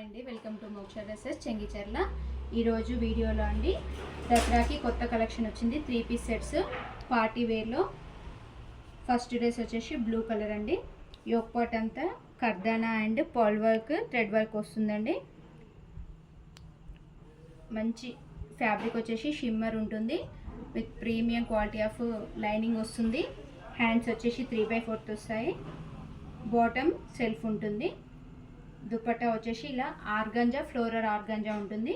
Hi అండి, welcome to Moksha dresses Chengicherla. ఈరోజు వీడియోలో అండి దసరాకి కొత్త కలెక్షన్ వచ్చింది. 3 పీస్ సెట్స్ పార్టీ వేర్లో. ఫస్ట్ డ్రెస్ వచ్చేసి బ్లూ కలర్ అండి. యోక్ పార్ట్ అంతా కర్దానా and pearl work thread work వస్తుందండి. మంచి ఫ్యాబ్రిక్ వచ్చేసి షిమ్మర్ ఉంటుంది with premium quality of lining వస్తుంది. హ్యాండ్స్ వచ్చేసి 3/4 వస్తాయి. బాటమ్ సెల్ఫ్ ఉంటుంది. దుపట్టా వచ్చేసి ఇలా ఆర్గంజా ఫ్లోరల్ ఆర్గంజా ఉంటుంది.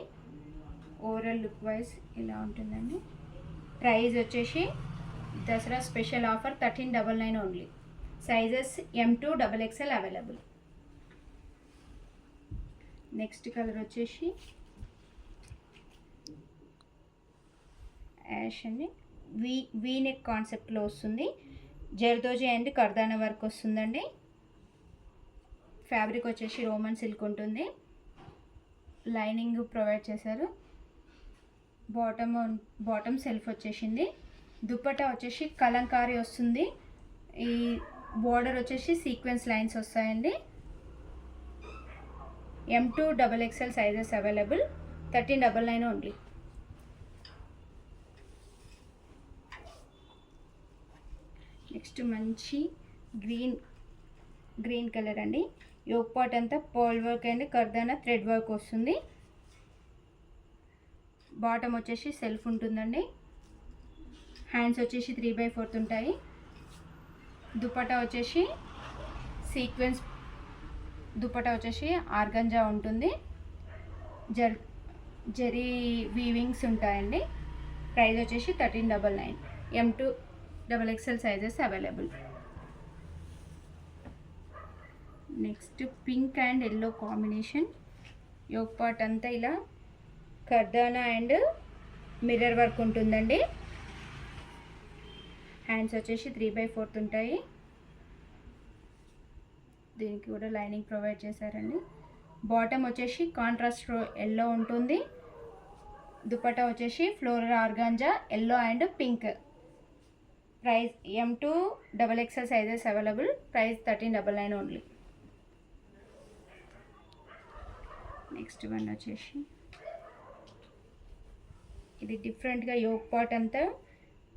ఓవరాల్ లుక్ వైజ్ ఇలా ఉంటుందండి. ప్రైస్ వచ్చేసి Dussehra special offer 1399 only. Sizes M2 XXL available. Next colour వచ్చేసి యాష్ అండి. వీ నెక్ కాన్సెప్ట్లో వస్తుంది. జర్దోజీ అండ్ కర్దానా వర్క్ వస్తుందండి. ఫ్యాబ్రిక్ వచ్చేసి రోమన్ సిల్క్ ఉంటుంది. లైనింగ్ ప్రొవైడ్ చేశారు. బాటమ్ సెల్ఫ్ వచ్చేసింది. దుపట్టా వచ్చేసి కలంకారీ వస్తుంది. ఈ బోర్డర్ వచ్చేసి సీక్వెన్స్ లైన్స్ వస్తాయండి. M2 XXL sizes available. 1399 only. Next మంచి గ్రీన్ కలర్ అండి. యోక్ పార్ట్ అంతా పర్ల్ వర్క్ అండ్ కర్దానా థ్రెడ్ వర్క్ వస్తుంది. బాటమ్ వచ్చేసి సెల్ఫ్ ఉంటుందండి. హ్యాండ్స్ వచ్చేసి 3/4 ఉంటాయి. దుపట్టా వచ్చేసి సీక్వెన్స్ దుపట్టా వచ్చేసి ఆర్గంజా ఉంటుంది. జరీ వీవింగ్స్ ఉంటాయండి. ప్రైస్ వచ్చేసి 1399. M2 XXL sizes available. Next pink and yellow combination. Yoke part అంతా ఇలా కర్దానా అండ్ మిర్రర్ వర్క్ ఉంటుందండి. హ్యాండ్స్ వచ్చేసి 3/4 ఉంటాయి. దీనికి కూడా లైనింగ్ ప్రొవైడ్ చేశారండి. బాటమ్ వచ్చేసి కాంట్రాస్ట్ ఎల్లో ఉంటుంది. దుపట్టా వచ్చేసి floral organza yellow and pink. Price M2 XXL sizes available. Price 1399 only. Next one వచ్చేసి ఇది డిఫరెంట్గా యోక్ పార్ట్ అంతా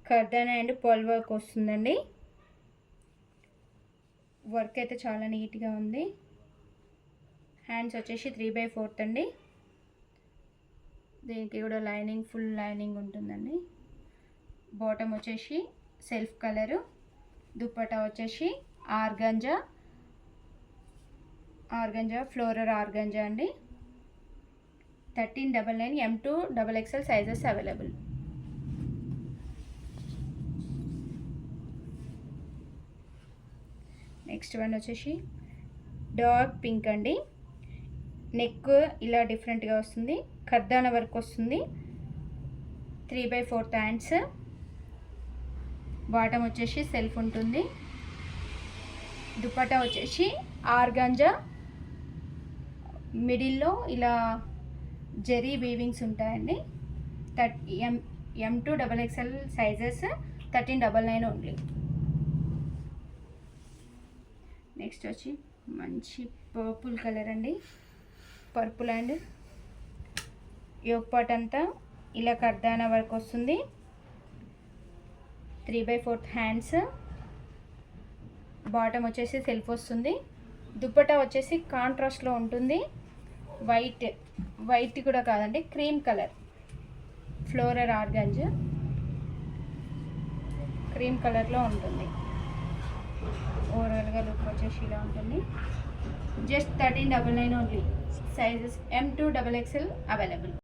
కర్దానా అండ్ పర్ల్ వర్క్ వస్తుందండి. వర్క్ అయితే చాలా నీట్గా ఉంది. హ్యాండ్స్ వచ్చేసి 3/4 అండి. దీనికి కూడా లైనింగ్ ఫుల్ లైనింగ్ ఉంటుందండి. బాటమ్ వచ్చేసి సెల్ఫ్ కలరు. దుపట్టా వచ్చేసి ఆర్గంజా ఫ్లోరల్ ఆర్గంజా అండి. 1399. M2 XXL sizes available. Next one వచ్చేసి డార్క్ పింక్ అండి. నెక్ ఇలా డిఫరెంట్గా వస్తుంది. కర్దానా వర్క్ వస్తుంది. 3/4 హ్యాండ్స్. బాటమ్ వచ్చేసి సెల్ఫ్ ఉంటుంది. దుపట్టా వచ్చేసి ఆర్గాంజా. మిడిల్లో ఇలా జరీ వీవింగ్స్ ఉంటాయండి. M2 XXL sizes 1399 only. Next వచ్చి మంచి పర్పుల్ కలర్ అండి. పర్పుల్ అండ్ యోక్ పార్ట్ అంతా ఇలా కర్దానా వర్క్ వస్తుంది. 3/4 హ్యాండ్స్. బాటమ్ వచ్చేసి సెల్ఫ్ వస్తుంది. దుపట్టా వచ్చేసి కాంట్రాస్ట్లో ఉంటుంది. వైట్ కూడా కాదండి, cream colour floral organza cream కలర్లో ఉంటుంది. ఓవరాల్గా లుక్ వచ్చేసి ఇలా ఉంటుంది. Just 1399 only. Sizes M2 XXL available.